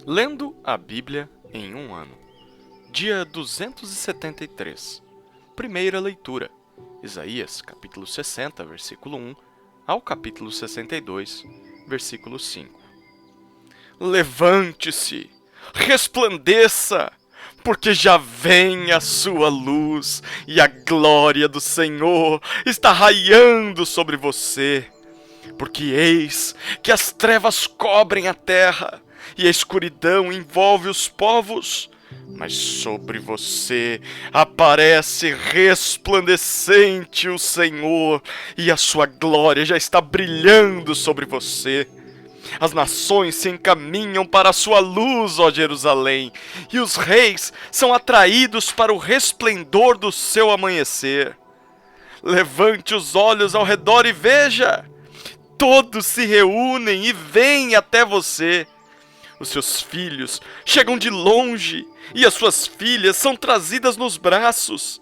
Lendo a Bíblia em um ano. Dia 273. Primeira leitura. Isaías, capítulo 60, versículo 1, ao capítulo 62, versículo 5. Levante-se, resplandeça, porque já vem a sua luz e a glória do Senhor está raiando sobre você. Porque eis que as trevas cobrem a terra e a escuridão envolve os povos, mas sobre você aparece resplandecente o Senhor, e a sua glória já está brilhando sobre você. As nações se encaminham para a sua luz, ó Jerusalém, e os reis são atraídos para o resplendor do seu amanhecer. Levante os olhos ao redor e veja. Todos se reúnem e vêm até você. Os seus filhos chegam de longe e as suas filhas são trazidas nos braços.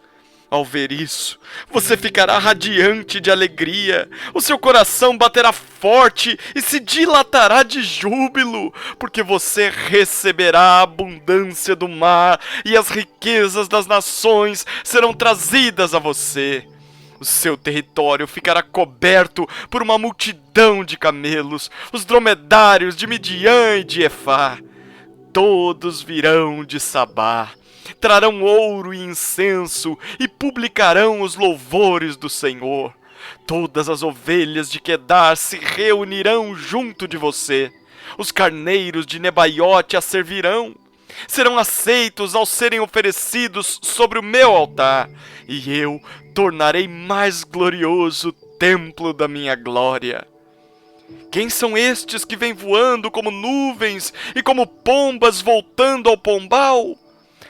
Ao ver isso, você ficará radiante de alegria, o seu coração baterá forte e se dilatará de júbilo, porque você receberá a abundância do mar e as riquezas das nações serão trazidas a você. O seu território ficará coberto por uma multidão de camelos, os dromedários de Midian e de Efá. Todos virão de Sabá, trarão ouro e incenso e publicarão os louvores do Senhor. Todas as ovelhas de Quedar se reunirão junto de você. Os carneiros de Nebaiote a servirão. Serão aceitos ao serem oferecidos sobre o meu altar, e eu tornarei mais glorioso o templo da minha glória. Quem são estes que vêm voando como nuvens e como pombas voltando ao pombal?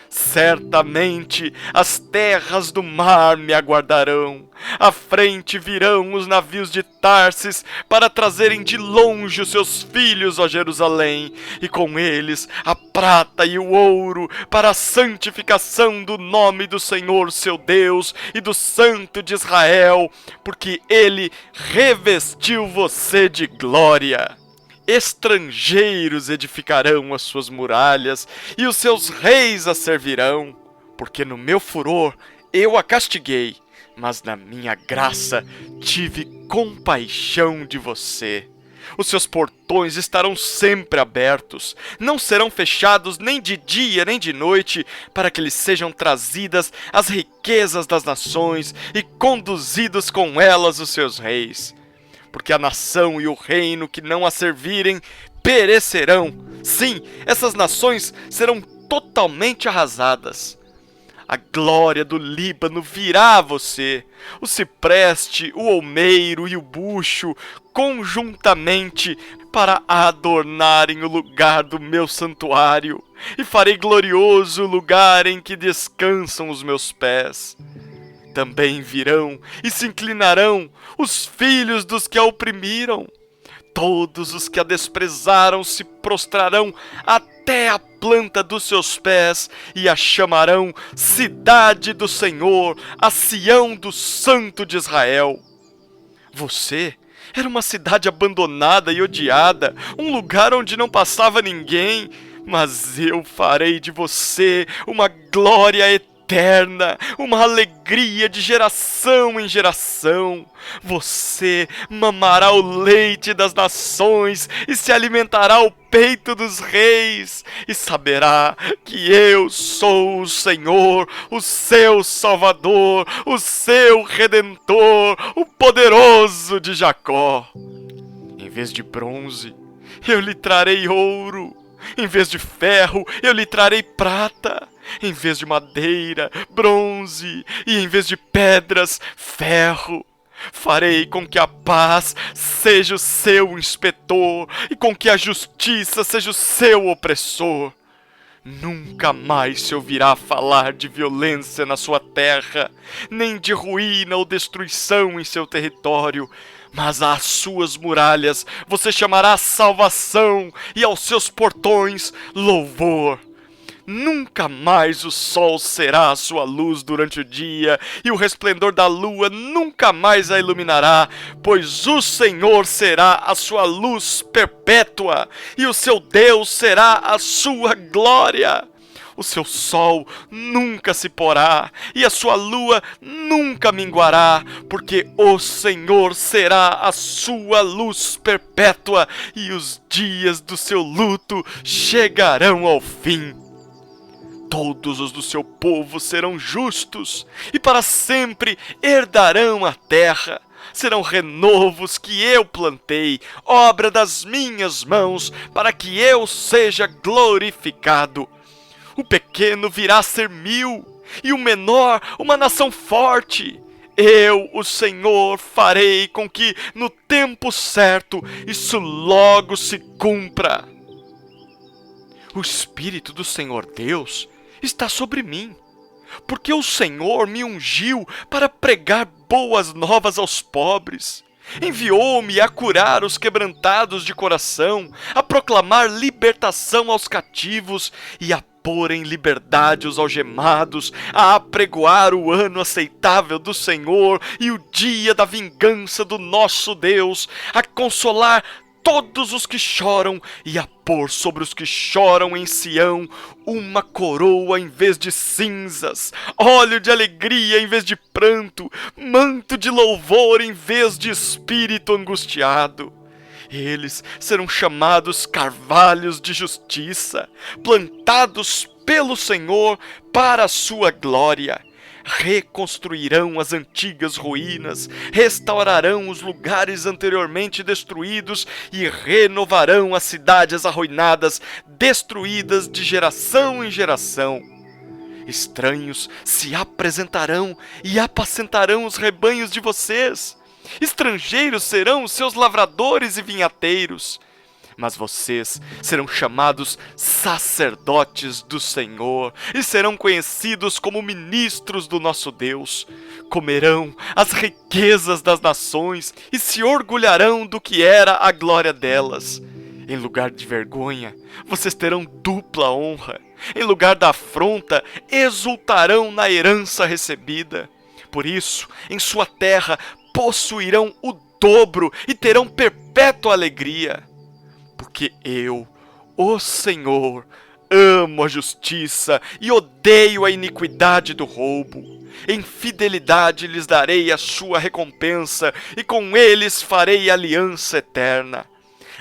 Certamente as terras do mar me aguardarão. À frente virão os navios de Tarsis para trazerem de longe os seus filhos a Jerusalém, e com eles a prata e o ouro para a santificação do nome do Senhor seu Deus e do Santo de Israel, porque ele revestiu você de glória. Estrangeiros edificarão as suas muralhas, e os seus reis a servirão, porque no meu furor eu a castiguei, mas na minha graça tive compaixão de você. Os seus portões estarão sempre abertos, não serão fechados nem de dia nem de noite, para que lhes sejam trazidas as riquezas das nações e conduzidos com elas os seus reis. Porque a nação e o reino que não a servirem perecerão. Sim, essas nações serão totalmente arrasadas. A glória do Líbano virá a você, o cipreste, o olmeiro e o bucho, conjuntamente, para adornarem o lugar do meu santuário, e farei glorioso o lugar em que descansam os meus pés. Também virão e se inclinarão os filhos dos que a oprimiram. Todos os que a desprezaram se prostrarão até a planta dos seus pés e a chamarão Cidade do Senhor, a Sião do Santo de Israel. Você era uma cidade abandonada e odiada, um lugar onde não passava ninguém, mas eu farei de você uma glória eterna, uma alegria de geração em geração. Você mamará o leite das nações e se alimentará o peito dos reis, e saberá que eu sou o Senhor, o seu Salvador, o seu Redentor, o poderoso de Jacó. Em vez de bronze, eu lhe trarei ouro. Em vez de ferro, eu lhe trarei prata. Em vez de madeira, bronze. E em vez de pedras, ferro. Farei com que a paz seja o seu inspetor e com que a justiça seja o seu opressor. Nunca mais se ouvirá falar de violência na sua terra, nem de ruína ou destruição em seu território, mas às suas muralhas você chamará salvação e aos seus portões louvor. Nunca mais o sol será a sua luz durante o dia, e o resplendor da lua nunca mais a iluminará, pois o Senhor será a sua luz perpétua, e o seu Deus será a sua glória. O seu sol nunca se porá, e a sua lua nunca minguará, porque o Senhor será a sua luz perpétua, e os dias do seu luto chegarão ao fim. Todos os do seu povo serão justos, e para sempre herdarão a terra. Serão renovos que eu plantei, obra das minhas mãos, para que eu seja glorificado. O pequeno virá a ser 1000, e o menor uma nação forte. Eu, o Senhor, farei com que, no tempo certo, isso logo se cumpra. O Espírito do Senhor Deus está sobre mim, porque o Senhor me ungiu para pregar boas novas aos pobres. Enviou-me a curar os quebrantados de coração, a proclamar libertação aos cativos e a pôr em liberdade os algemados, a apregoar o ano aceitável do Senhor e o dia da vingança do nosso Deus, a consolar todos os que choram e a pôr sobre os que choram em Sião uma coroa em vez de cinzas, óleo de alegria em vez de pranto, manto de louvor em vez de espírito angustiado. Eles serão chamados carvalhos de justiça, plantados pelo Senhor para a sua glória. Reconstruirão as antigas ruínas, restaurarão os lugares anteriormente destruídos e renovarão as cidades arruinadas, destruídas de geração em geração. Estranhos se apresentarão e apacentarão os rebanhos de vocês. Estrangeiros serão os seus lavradores e vinhateiros. Mas vocês serão chamados sacerdotes do Senhor e serão conhecidos como ministros do nosso Deus. Comerão as riquezas das nações e se orgulharão do que era a glória delas. Em lugar de vergonha, vocês terão dupla honra. Em lugar da afronta, exultarão na herança recebida. Por isso, em sua terra, possuirão o dobro e terão perpétua alegria. Porque eu, o Senhor, amo a justiça e odeio a iniquidade do roubo. Em fidelidade lhes darei a sua recompensa e com eles farei aliança eterna.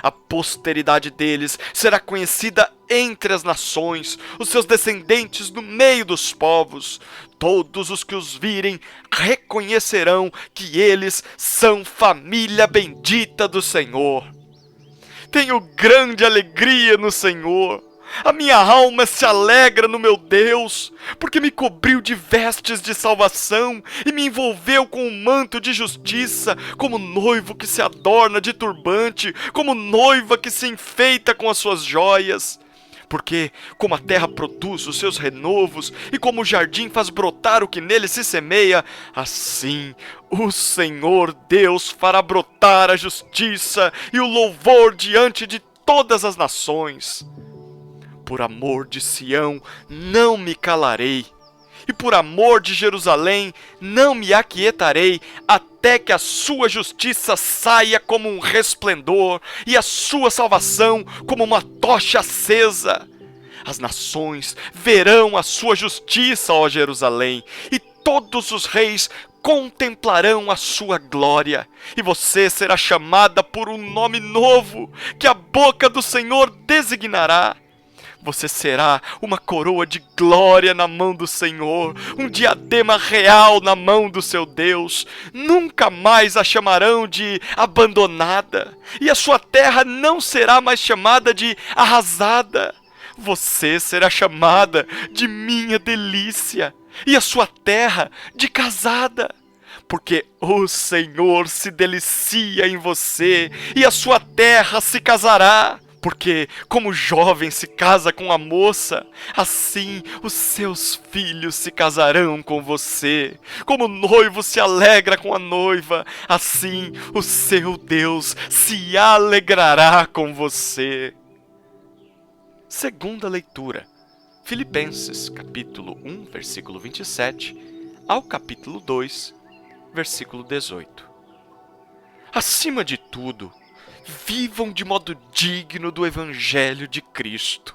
A posteridade deles será conhecida entre as nações, os seus descendentes no meio dos povos. Todos os que os virem reconhecerão que eles são família bendita do Senhor. Tenho grande alegria no Senhor. A minha alma se alegra no meu Deus, porque me cobriu de vestes de salvação e me envolveu com um manto de justiça, como noivo que se adorna de turbante, como noiva que se enfeita com as suas joias. Porque, como a terra produz os seus renovos e como o jardim faz brotar o que nele se semeia, assim o Senhor Deus fará brotar a justiça e o louvor diante de todas as nações. Por amor de Sião não me calarei, e por amor de Jerusalém não me aquietarei, até que a sua justiça saia como um resplendor, e a sua salvação como uma tocha acesa. As nações verão a sua justiça, ó Jerusalém, e todos os reis contemplarão a sua glória, e você será chamada por um nome novo, que a boca do Senhor designará. Você será uma coroa de glória na mão do Senhor, um diadema real na mão do seu Deus. Nunca mais a chamarão de abandonada, e a sua terra não será mais chamada de arrasada. Você será chamada de minha delícia, e a sua terra de casada. Porque o Senhor se delicia em você, e a sua terra se casará. Porque, como o jovem se casa com a moça, assim os seus filhos se casarão com você. Como o noivo se alegra com a noiva, assim o seu Deus se alegrará com você. Segunda leitura. Filipenses, capítulo 1, versículo 27, ao capítulo 2, versículo 18. Acima de tudo, vivam de modo digno do Evangelho de Cristo,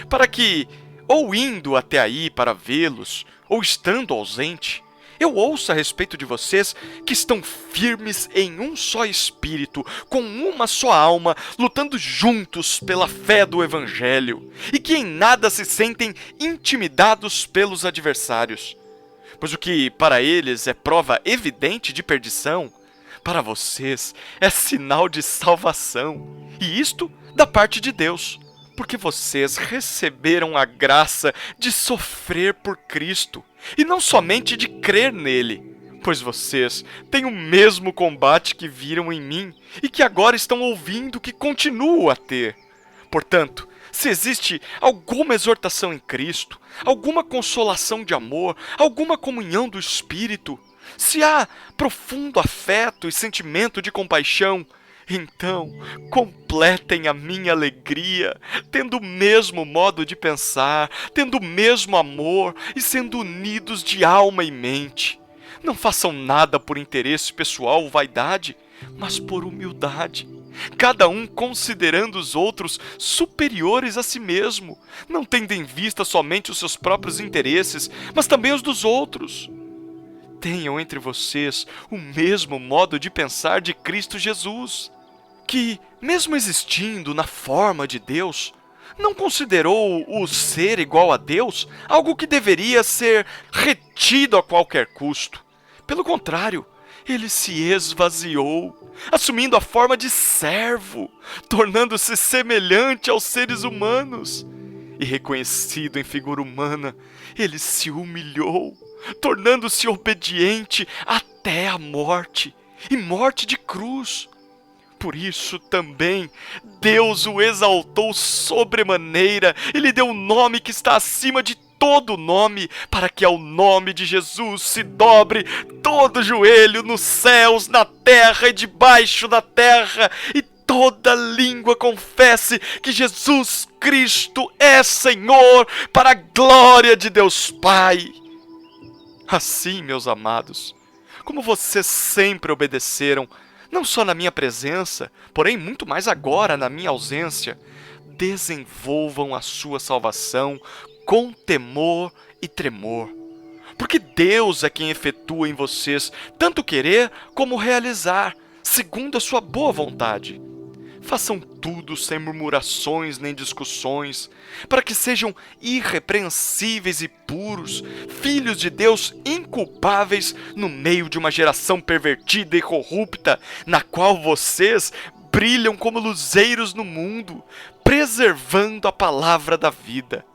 para que, ou indo até aí para vê-los, ou estando ausente, eu ouço a respeito de vocês que estão firmes em um só espírito, com uma só alma, lutando juntos pela fé do Evangelho, e que em nada se sentem intimidados pelos adversários. Pois o que para eles é prova evidente de perdição, para vocês é sinal de salvação, e isto da parte de Deus, porque vocês receberam a graça de sofrer por Cristo, e não somente de crer nele, pois vocês têm o mesmo combate que viram em mim, e que agora estão ouvindo que continuo a ter. Portanto, se existe alguma exortação em Cristo, alguma consolação de amor, alguma comunhão do Espírito, se há profundo afeto e sentimento de compaixão, então completem a minha alegria, tendo o mesmo modo de pensar, tendo o mesmo amor e sendo unidos de alma e mente. Não façam nada por interesse pessoal ou vaidade, mas por humildade, cada um considerando os outros superiores a si mesmo, não tendo em vista somente os seus próprios interesses, mas também os dos outros. Tenham entre vocês o mesmo modo de pensar de Cristo Jesus, que, mesmo existindo na forma de Deus, não considerou o ser igual a Deus algo que deveria ser retido a qualquer custo. Pelo contrário, ele se esvaziou, assumindo a forma de servo, tornando-se semelhante aos seres humanos. E reconhecido em figura humana, ele se humilhou, tornando-se obediente até a morte, e morte de cruz. Por isso também Deus o exaltou sobremaneira e lhe deu um nome que está acima de todo nome, para que ao nome de Jesus se dobre todo joelho nos céus, na terra e debaixo da terra, e toda língua confesse que Jesus Cristo é Senhor, para a glória de Deus Pai. Assim, meus amados, como vocês sempre obedeceram, não só na minha presença, porém muito mais agora na minha ausência, desenvolvam a sua salvação com temor e tremor. Porque Deus é quem efetua em vocês tanto querer como realizar, segundo a sua boa vontade. Façam tudo sem murmurações nem discussões, para que sejam irrepreensíveis e puros, filhos de Deus inculpáveis no meio de uma geração pervertida e corrupta, na qual vocês brilham como luzeiros no mundo, preservando a palavra da vida.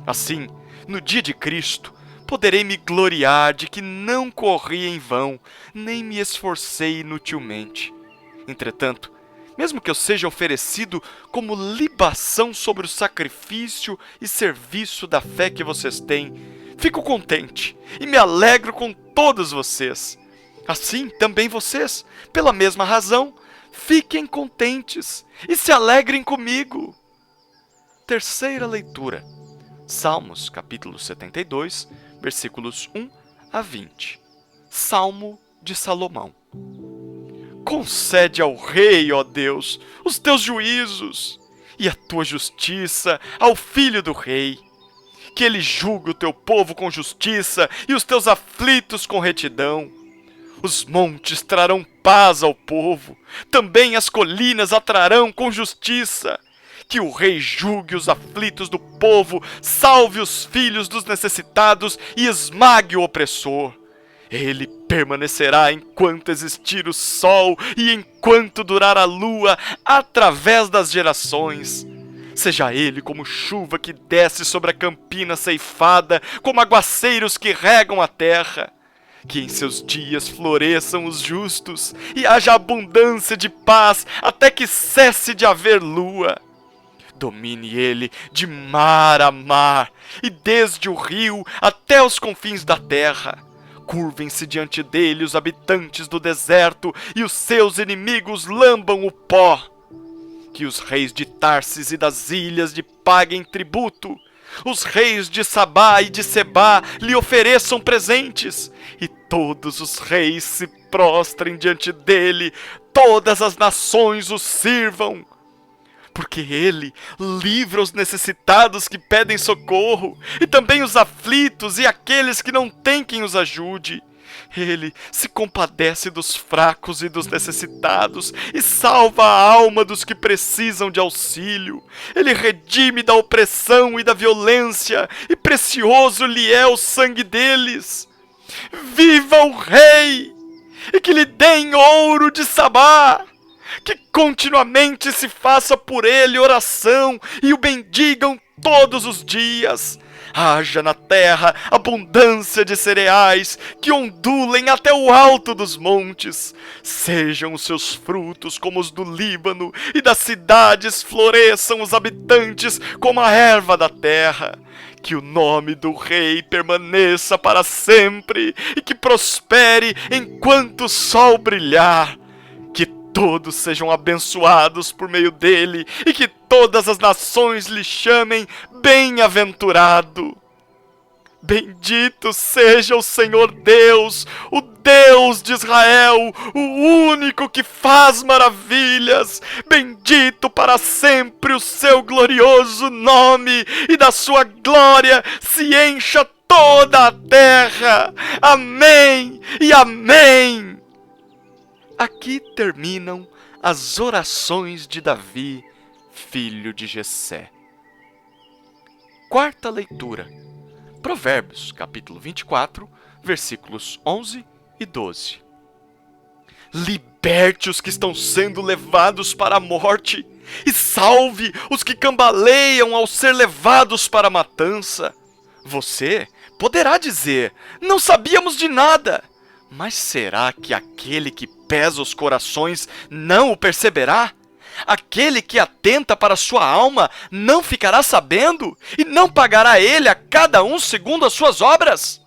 Assim, no dia de Cristo, poderei me gloriar de que não corri em vão, nem me esforcei inutilmente. Entretanto, mesmo que eu seja oferecido como libação sobre o sacrifício e serviço da fé que vocês têm, fico contente e me alegro com todos vocês. Assim, também vocês, pela mesma razão, fiquem contentes e se alegrem comigo. Terceira leitura. Salmos, capítulo 72, versículos 1 a 20. Salmo de Salomão. Concede ao rei, ó Deus, os teus juízos, e a tua justiça ao filho do rei. Que ele julgue o teu povo com justiça e os teus aflitos com retidão. Os montes trarão paz ao povo, também as colinas atrarão com justiça. Que o rei julgue os aflitos do povo, salve os filhos dos necessitados e esmague o opressor. Ele permanecerá enquanto existir o sol e enquanto durar a lua, através das gerações. Seja ele como chuva que desce sobre a campina ceifada, como aguaceiros que regam a terra. Que em seus dias floresçam os justos e haja abundância de paz até que cesse de haver lua. Domine ele de mar a mar e desde o rio até os confins da terra. Curvem-se diante dele os habitantes do deserto e os seus inimigos lambam o pó. Que os reis de Tarsis e das ilhas lhe paguem tributo. os reis de Sabá e de Sebá lhe ofereçam presentes, e todos os reis se prostrem diante dele, todas as nações o sirvam. Porque ele livra os necessitados que pedem socorro, e também os aflitos e aqueles que não têm quem os ajude. Ele se compadece dos fracos e dos necessitados e salva a alma dos que precisam de auxílio. Ele redime da opressão e da violência, e precioso lhe é o sangue deles. Viva o rei! E que lhe deem ouro de Sabá! Que continuamente se faça por ele oração e o bendigam todos os dias. Haja na terra abundância de cereais que ondulem até o alto dos montes. Sejam os seus frutos como os do Líbano, e das cidades floresçam os habitantes como a erva da terra. Que o nome do rei permaneça para sempre e que prospere enquanto o sol brilhar. Todos sejam abençoados por meio dele, e que todas as nações lhe chamem bem-aventurado. Bendito seja o Senhor Deus, o Deus de Israel, o único que faz maravilhas. Bendito para sempre o seu glorioso nome, e da sua glória se encha toda a terra. Amém e amém. Aqui terminam as orações de Davi, filho de Jessé. Quarta leitura. Provérbios, capítulo 24, versículos 11 e 12. Liberte os que estão sendo levados para a morte, e salve os que cambaleiam ao ser levados para a matança. Você poderá dizer: não sabíamos de nada. Mas será que aquele que pesa os corações não o perceberá? Aquele que atenta para sua alma não ficará sabendo? E não pagará ele a cada um segundo as suas obras?